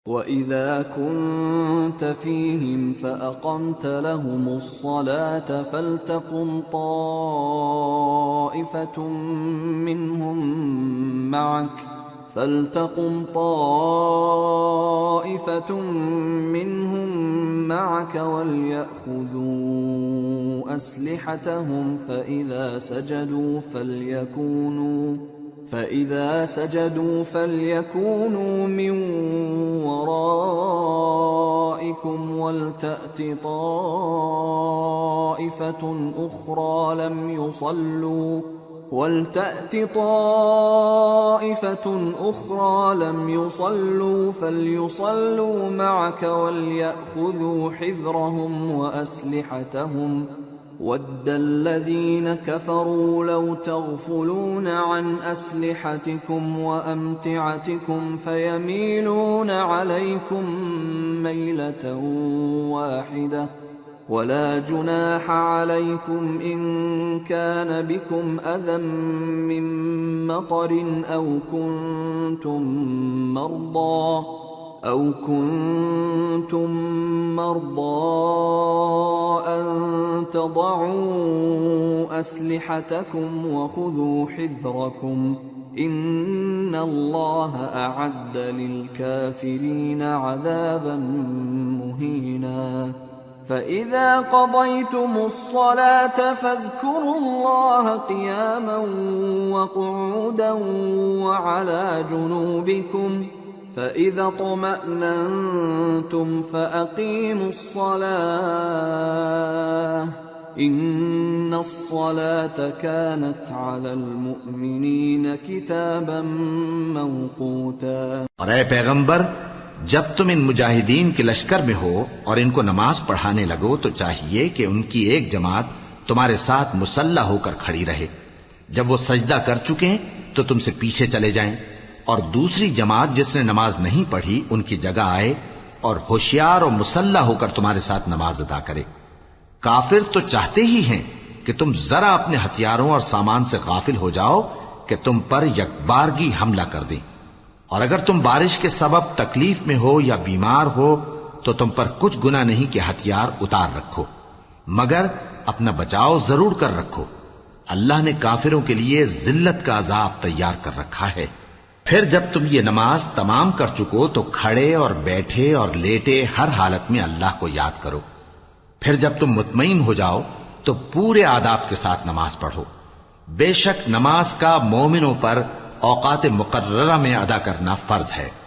وَإِذَا كُنْتَ فِيهِمْ فَأَقَمْتَ لَهُمُ الصَّلَاةَ فَلْتَقُمْ طَائِفَةٌ مِّنْهُمْ مَعَكَ وَلْيَأْخُذُوا أَسْلِحَتَهُمْ فَإِذَا سَجَدُوا فَلْيَكُونُوا مِنْ وَرَائِكُمْ وَلْتَأْتِ طَائِفَةٌ أُخْرَى لَمْ يُصَلُّوا فَلْيُصَلُّوا مَعَكَ وَلْيَأْخُذُوا حِذْرَهُمْ وَأَسْلِحَتَهُمْ وَدَّ الَّذِينَ كَفَرُوا لَوْ تَغْفُلُونَ عَنْ أَسْلِحَتِكُمْ وَأَمْتِعَتِكُمْ فَيَمِيلُونَ عَلَيْكُمْ مَيْلَةً وَاحِدَةً وَلَا جُنَاحَ عَلَيْكُمْ إِن كَانَ بِكُمْ أَذًى مِّن مَّطَرٍ أَوْ كُنتُم مَّرْضَىٰ أَن تَضَعُوا أَسْلِحَتَكُمْ وَخُذُوا حِذْرَكُمْ إِنَّ اللَّهَ أَعَدَّ لِلْكَافِرِينَ عَذَابًا مُّهِينًا فَإِذَا قَضَيْتُمُ الصَّلَاةَ فَاذْكُرُوا اللَّهَ قِيَامًا وَقُعُودًا وَعَلَىٰ جُنُوبِكُمْ فَإِذَا اطْمَأْنَنتُمْ فَأَقِيمُوا الصَّلَاةَ إِنَّ الصَّلَاةَ كَانَتْ عَلَى الْمُؤْمِنِينَ كِتَابًا مَّوْقُوتًا۔ اور اے پیغمبر، جب تم ان مجاہدین کے لشکر میں ہو اور ان کو نماز پڑھانے لگو تو چاہیے کہ ان کی ایک جماعت تمہارے ساتھ مسلح ہو کر کھڑی رہے، جب وہ سجدہ کر چکیں تو تم سے پیچھے چلے جائیں، اور دوسری جماعت جس نے نماز نہیں پڑھی ان کی جگہ آئے اور ہوشیار اور مسلح ہو کر تمہارے ساتھ نماز ادا کرے۔ کافر تو چاہتے ہی ہیں کہ تم ذرا اپنے ہتھیاروں اور سامان سے غافل ہو جاؤ کہ تم پر یکبارگی حملہ کر دیں، اور اگر تم بارش کے سبب تکلیف میں ہو یا بیمار ہو تو تم پر کچھ گناہ نہیں کہ ہتھیار اتار رکھو، مگر اپنا بچاؤ ضرور کر رکھو۔ اللہ نے کافروں کے لیے ذلت کا عذاب تیار کر رکھا ہے۔ پھر جب تم یہ نماز تمام کر چکو تو کھڑے اور بیٹھے اور لیٹے ہر حالت میں اللہ کو یاد کرو۔ پھر جب تم مطمئن ہو جاؤ تو پورے آداب کے ساتھ نماز پڑھو۔ بے شک نماز کا مومنوں پر اوقات مقررہ میں ادا کرنا فرض ہے۔